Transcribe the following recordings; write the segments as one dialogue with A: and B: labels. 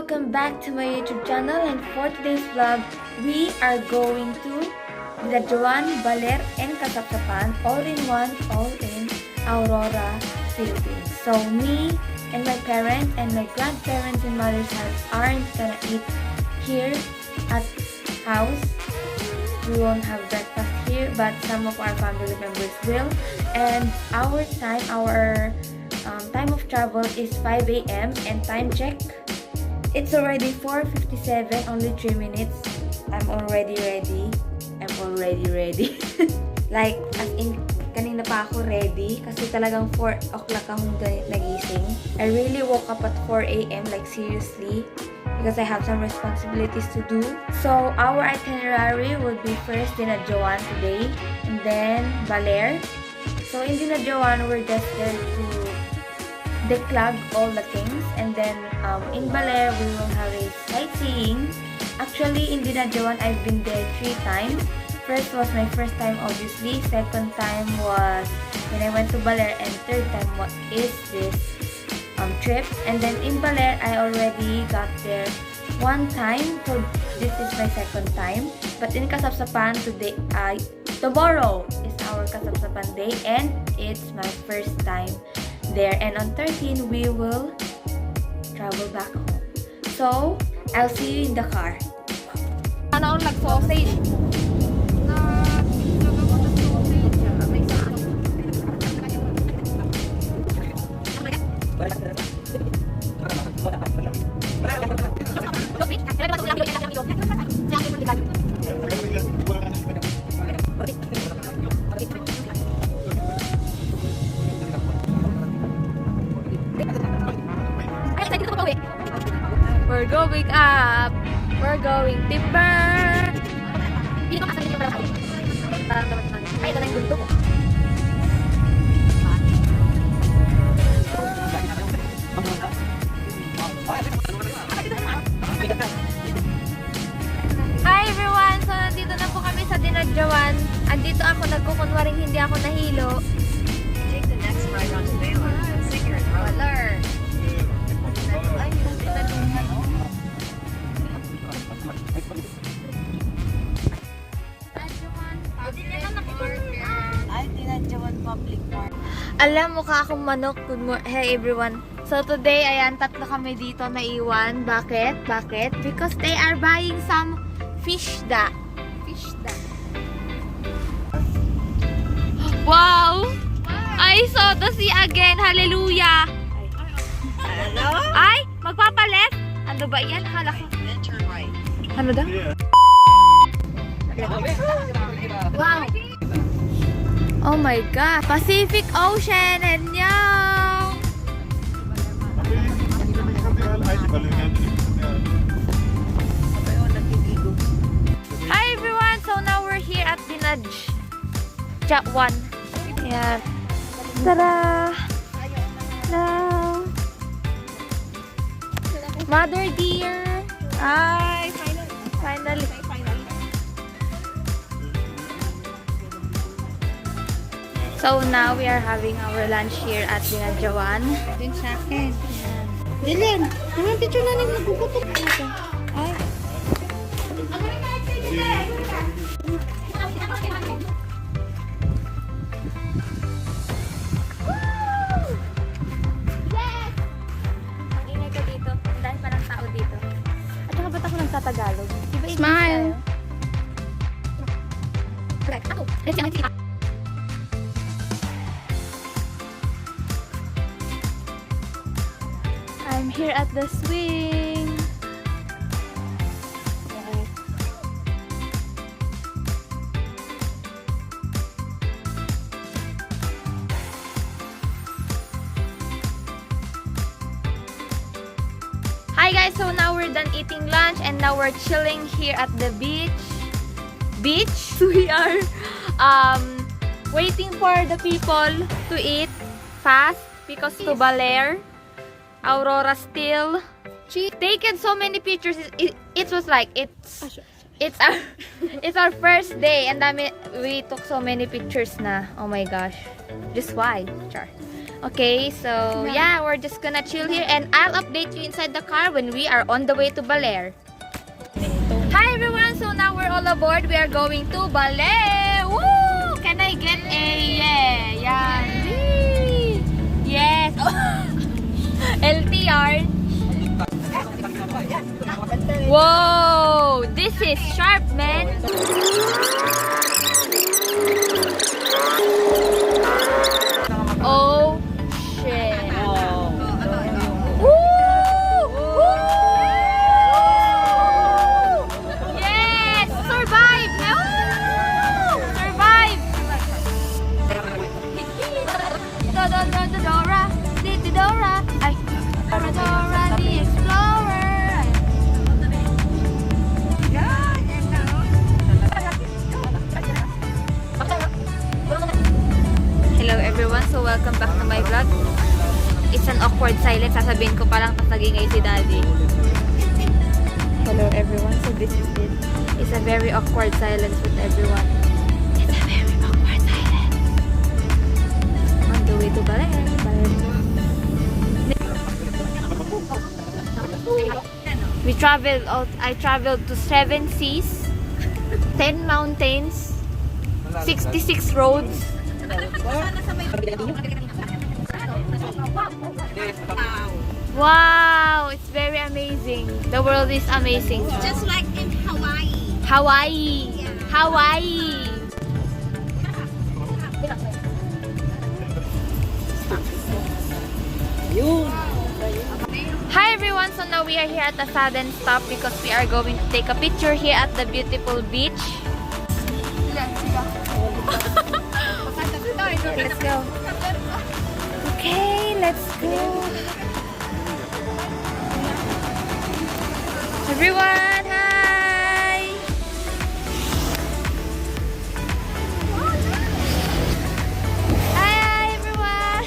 A: welcome back to my YouTube channel, and for today's vlog, we are going to Dinajuan, Baler, and Kasapsapan, all in one, all in Aurora, Philippines. So me and my parents and my grandparents and mother's house aren't gonna eat here at house. We won't have breakfast here, but some of our family members will. And our time of travel is 5 a.m. and time check, it's already 4:57, only 3 minutes. I'm already ready. Like, as in, kanina pa ako ready kasi talagang 4 o'clock akong nagising. I really woke up at 4 a.m. like seriously, because I have some responsibilities to do. So our itinerary would be first Dinajuan today, and then Baler. So in Dinajuan, we're just there to declog all the things, and then in Baler, we will have a sightseeing. Actually, in Dinajuan, I've been there 3 times. First was my first time, obviously. Second time was when I went to Baler, and third time is this trip. And then in Baler, I already got there 1 time, so this is my second time. But in Kasapsapan today, tomorrow is our Kasapsapan day, and it's my first time there. And on 13, we will travel back home. So I'll see you in the car.
B: Ano ang nag-sausage? We're going up. We're going timber. Ay, ito na yung gunto ko. Hi everyone! So, nandito na po kami sa Dinajuan. Andito ako, nagkukunwaring hindi ako nahilo.
C: Take the next ride on Baylor. Senior and Roller.
B: Ay, talungan.
C: Ay, Dinajuan Public Park.
B: Alam, mukha akong manok. Hey everyone. So today, ayan, 3 kami dito na iwan. Bakit? Bakit? Because they are buying some fish da. Fish da. Wow! I saw the sea again. Hallelujah!
C: Hello?
B: Ay! Magpapalit? Ano ba yan? Akala ko.
C: Then turn right.
B: Ano daw? Wow! Oh my God! Pacific Ocean and yow! Hi everyone! So now we're here at Dinajuan. Ayan. Tara! Now! Mother dear! Ay! Finally! So now we are having our lunch here at Dinajuan.
C: Din sa akin.
B: Dylan, naman picture na nang nagugutok. Ay. Yes! Mag-ingay ka dito. Dahil pa ng tao dito. At saka ba't ako nagtatagalog? Diba smile! Correct. Ako. Let's see. I'm here at the swing. Hi guys, so now we're done eating lunch and now we're chilling here at the beach. We are waiting for the people to eat fast because to Baler, Aurora still taken so many pictures. It was like it's our first day and we took so many pictures na. Oh my gosh. Just why? Char. Okay, so yeah, we're just gonna chill here and I'll update you inside the car when we are on the way to Baler. Hi everyone, so now we're all aboard. We are going to Baler. Woo! Can I get a yeah? Yan. Whee! Yes. LTR. Whoa! This is sharp, man. Oh shit. Woo! Woo! Yes! Survive! Woo! Survive! Dora! Dora! Ay! Dora the Explorer! Hello everyone, so welcome back to my vlog. It's an awkward silence, sasabihin ko parang tatagingay si daddy. Hello everyone, so this is it. It's a very awkward silence with everyone. It's a very awkward silence. On the way to Baler. We traveled out, I traveled to 7 seas, 10 mountains, 66 roads. Wow, it's very amazing. The world is amazing.
D: Just like in Hawaii.
B: Hawaii.
D: Yeah.
B: Hawaii. Hi everyone, so now we are here at a sudden stop because we are going to take a picture here at the beautiful beach. Let's go. Okay, let's go. Everyone, hi! Hi, everyone!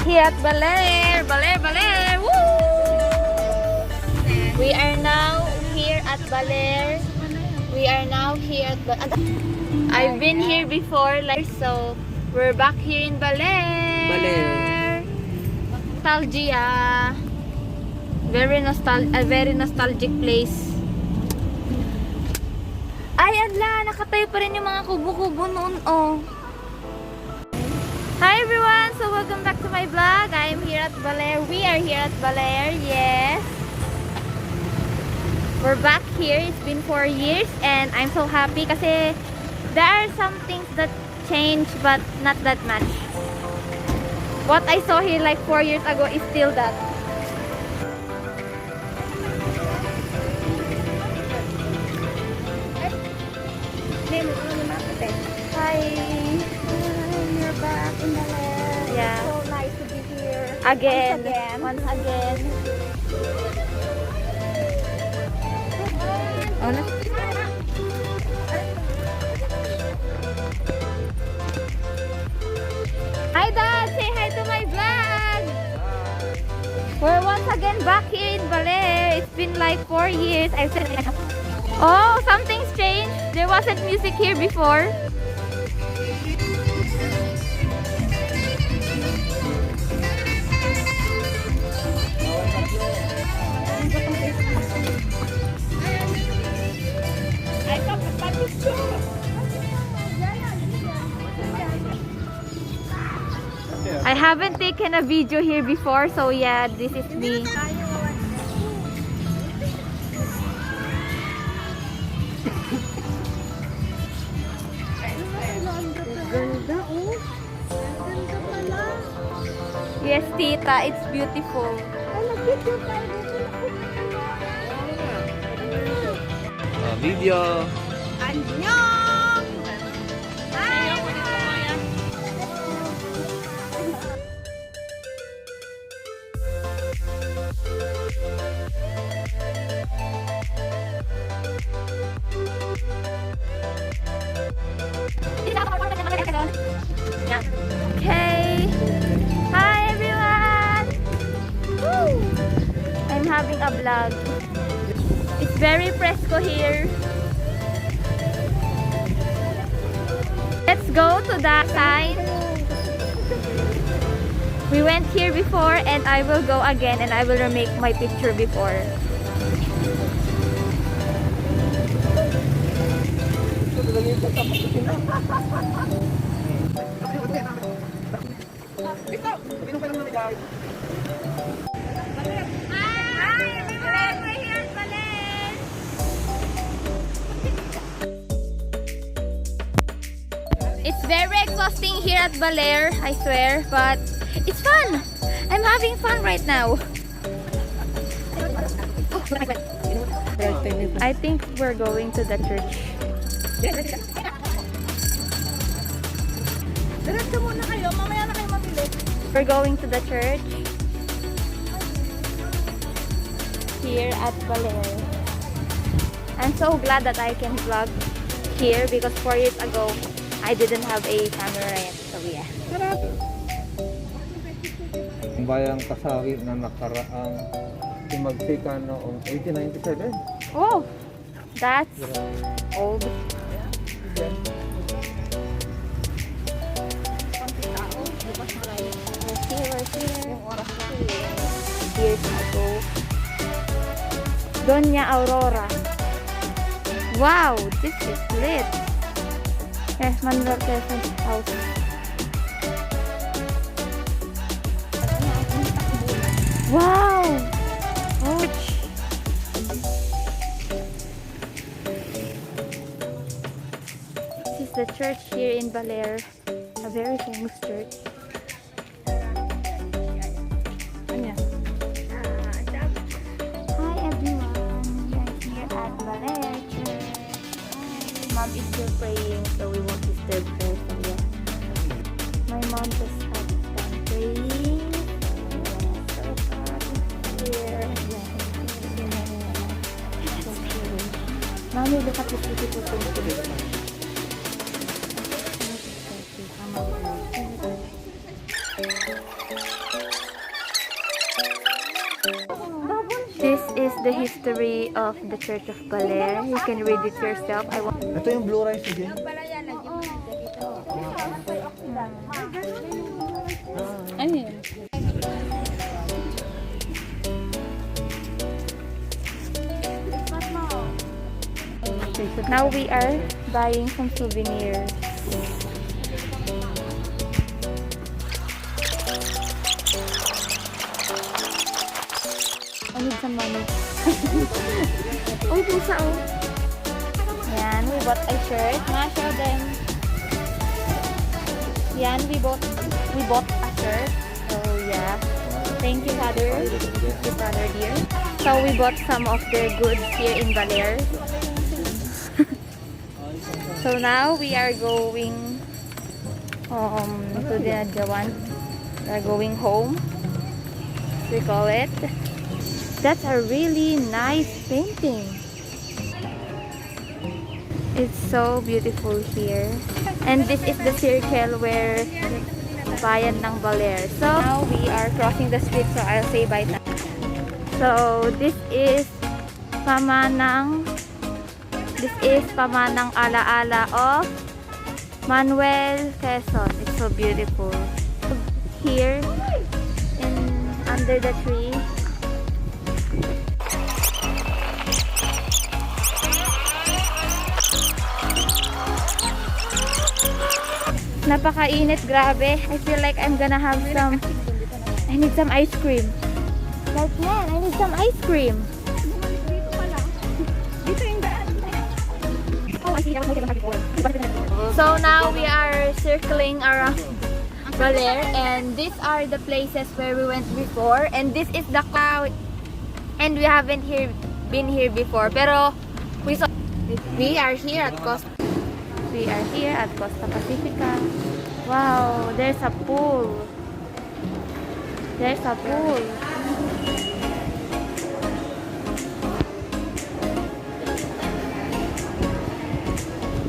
B: Here at Baler, Baler. Woo! We are now here at Baler. We are now here at Baler. I've been here before, like, so we're back here in Baler. Nostalgia. A very nostalgic place. Ay, adla, nakatayo pa rin yung mga kubo-kubo noon, oh. Hi everyone! So welcome back to my vlog. I am here at Baler. We are here at Baler, yes. We're back here. It's been 4 years and I'm so happy kasi there are some things that change but not that much. What I saw here like 4 years ago is still that. Hi! We're back in Baler. Yeah.
D: So nice to be here.
B: Again.
D: Once
B: Once again. Oh, no. Hi Dad! Say hi to my vlog! We're once again back here in Baler. It's been like 4 years. I've said, oh, something's changed. There wasn't music here before. I haven't taken a video here before, so yeah, this is me. Yes, tita, it's beautiful.
E: Video.
D: Annyeong!
B: Okay. Hi everyone. Woo! I'm having a vlog. It's very fresco here. Let's go to that side. We went here before and I will go again and I will remake my picture before. It's very exhausting here at Baler, I swear, but it's fun. I'm having fun right now. I think we're going to the church. We're going to the church here at Baler. I'm so glad that I can vlog here because 4 years ago I didn't have a camera yet. So yeah.
E: Ang bayang Kasawi na nakaraang tumagsikan noong 1897.
B: Oh, that's old. Years ago. Doña Aurora. Wow, this is lit. Manuel Quezon's house. Wow! Ouch! This is the church here in Baler. A very famous church. Hi everyone! I'm here at Baler Church. Mom is still praying, so we won't disturb her. So yeah. My mom just had done praying. So far here. Mommy, look at this beautiful thing. This is the history of the Church of Baler. You can read it yourself.
E: Ito yung blue rice again.
B: Now we are buying some souvenirs. I need some money. Oh, pusa oh. Yan, we bought a shirt. Show them. Yan, we bought a shirt. So yeah. Thank you, Father. Thank you, Father dear. So we bought some of their goods here in Baler. So now we are going to the Jawan. We are going home. We call it. That's a really nice painting. It's so beautiful here. And this is the circle where Bayan ng Baler. So now we are crossing the street, so I'll say bye now. So this is pamanang alaala of Manuel Quezon. It's so beautiful. Here under the tree. Napakainit, grabe. I feel like I'm gonna have some. I need some ice cream. Like, man, I need some ice cream. So now we are circling around Baler, and these are the places where we went before, and this is the crowd, and we haven't been here before, pero we are here at Costa Pacifica. Wow, there's a pool.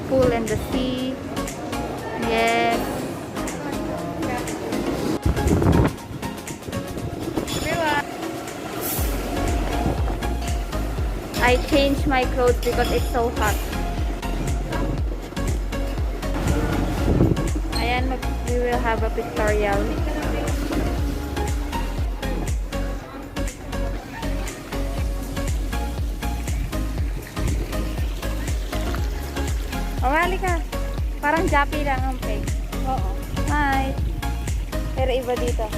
B: Pool and the sea. I changed my clothes because it's so hot. Ayan, we will have a pictorial. O, halika. Parang Jappy lang ang peg. Oo. Hi. Pero iba dito.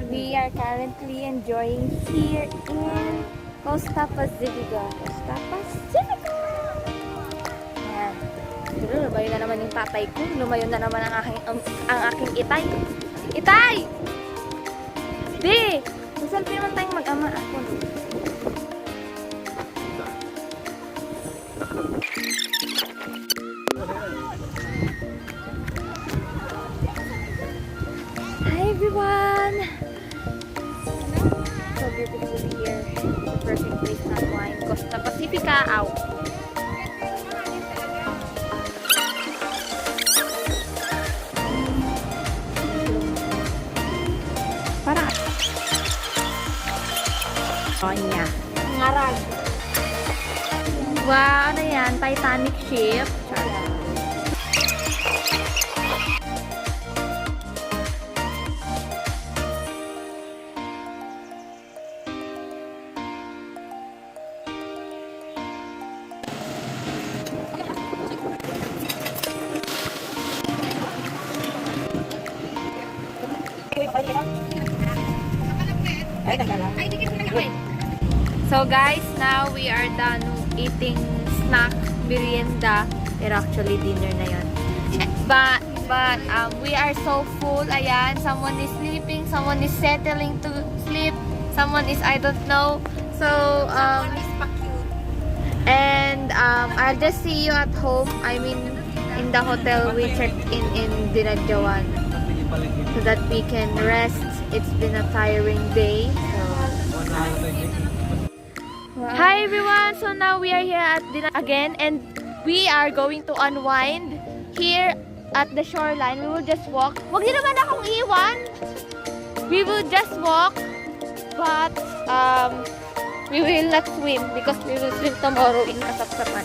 B: We are currently enjoying here in Costa Pacifica. Costa Pacifica! Ayan. Pero lumayo na naman yung tatay ko. Lumayo na naman ang aking itay. Itay! Di! Masalpi naman tayong mag-ama ako. Hi everyone! So beautiful here. The perfect place to unwind. Costa Pacifica out. Parang Sonya.
D: Ngarag.
B: Wow, ano yan? Titanic ship. So guys, now we are done eating snack, merienda. Pero actually dinner na yun. But we are so full. Ayan, someone is sleeping, someone is settling to sleep, someone is I don't know. So and I'll just see you at home. I mean in the hotel we checked in Dinadjawan so that we can rest. It's been a tiring day. Wow. Hi everyone! So now we are here at dinner again and we are going to unwind here at the shoreline. We will just walk. Wag niyo naman akong iwan! We will just walk but we will not swim because we will swim tomorrow in Kasapsapan.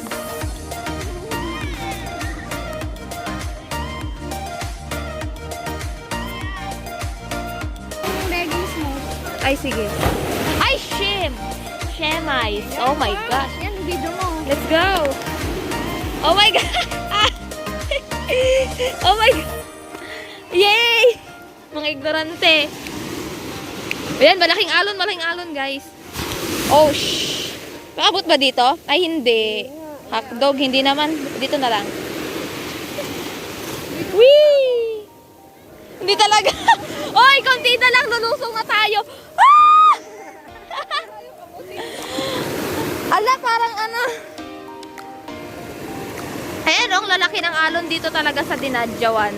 D: Yung leggings mo.
B: Ay, sige. Ay, shim! Shemais. Oh my gosh.
D: Yan, video mo.
B: Let's go! Oh my god! Oh my god! Yay! Mga ignorante. Ayan, malaking alon guys. Oh, shh! Paabot ba dito? Ay, hindi. Hotdog, hindi naman. Dito na lang. Whee! Hindi talaga. Oy, konti na lang. Lulusong na tayo. Ah! Ala, parang ano. Ayan, ang lalaki ng alon dito talaga sa Dinadjawan.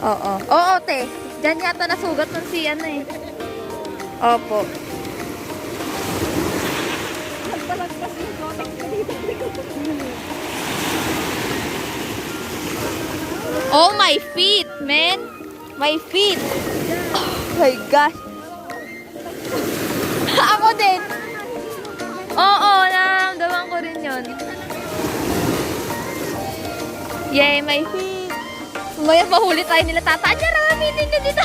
B: Oo. Oo, te. Diyan yata nasugat nun si ano eh. Opo. Oh, my feet, man. My feet. Oh my gosh. Ako din. Oo, nararamdaman ko rin yun. Yay, my feet. Umaya mahuli tayo nila tata. Anya, rami ninyo dito.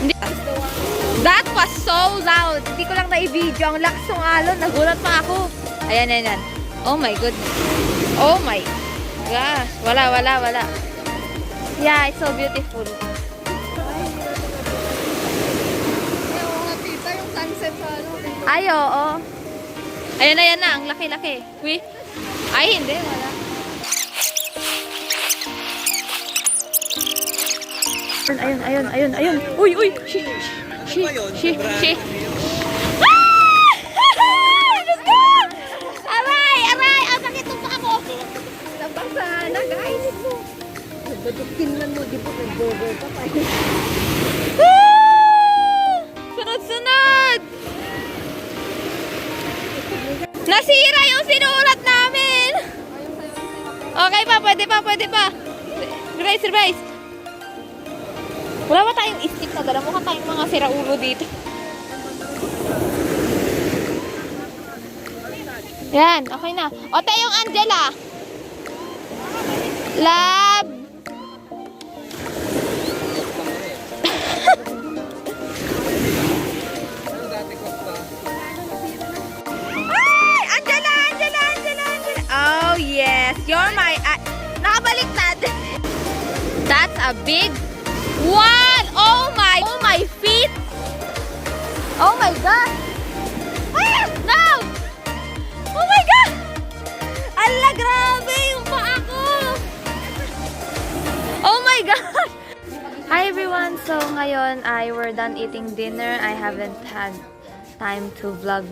B: Hindi. That was so loud. Hindi ko lang na-video. Ang lakas ng alon. Nagulat pa ako. Ayan, ayan, ayan. Oh my goodness. Oh my gosh. Wala. Yeah, it's so beautiful. Ay, oo. Ayan na. Ang laki-laki. Uy. Ay, hindi. Wala. Ayun. Uy. She. Ah! Diyos ko! Aray! Ang sakit ng paa ko!
D: Nabasa na, guys. Tingnan mo, di ba nag-burger pa tayo?
B: Sunod! Nasira yung sinulat namin! Okay pa, pwede pa, pwede pa. Revise, revise. Wala ba tayong stick na dala? Mukha tayong mga siraulo dito. Yan, okay na. O, tayo yung Angela. Love. Ay! Angela, Angela, Angela, Angela. Oh, yes. You're my... nakabaliktad. That's a big one. Oh, my feet. Oh, my God. Ah! No! Oh, my God! Ala, grabe yung paa ko. Oh, my God. Hi, everyone. So, ngayon, we're done eating dinner. I haven't had time to vlog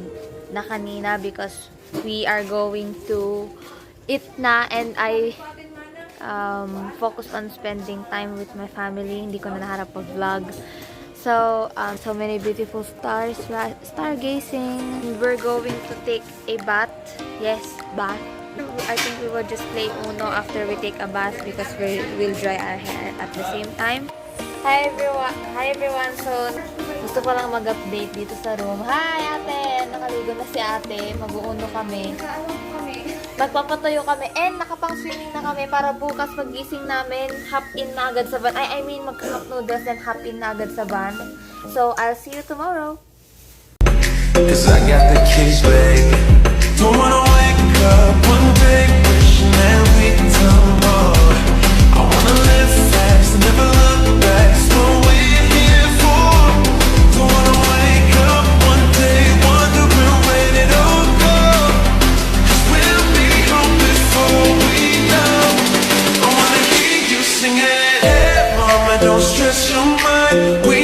B: na kanina because we are going to eat na and I focused on spending time with my family. Hindi ko na naharap pag-vlog. So, so many beautiful stars, stargazing. We're going to take a bath. Yes, bath. I think we will just play Uno after we take a bath because we'll dry our hair at the same time. Hi everyone. So, gusto ko lang mag-update dito sa room. Hi ate! Nakaligo na si ate. Mag-uuno kami. Magpapatuyo kami and nakapang-swimming na kami para bukas pag-gising namin, hop in na agad sa van. I mean, mag-cup noodles and hop in na agad sa van. So, I'll see you tomorrow.
F: 'Cause I got the keys, baby. Don't wanna wake up one day wishing that we could done more. I wanna live fast and never look back. It's what we're here for. Don't wanna wake up one day wondering where it all go. 'Cause we'll be home before we know. I wanna hear you singing. Hey, mama, don't stress your mind. We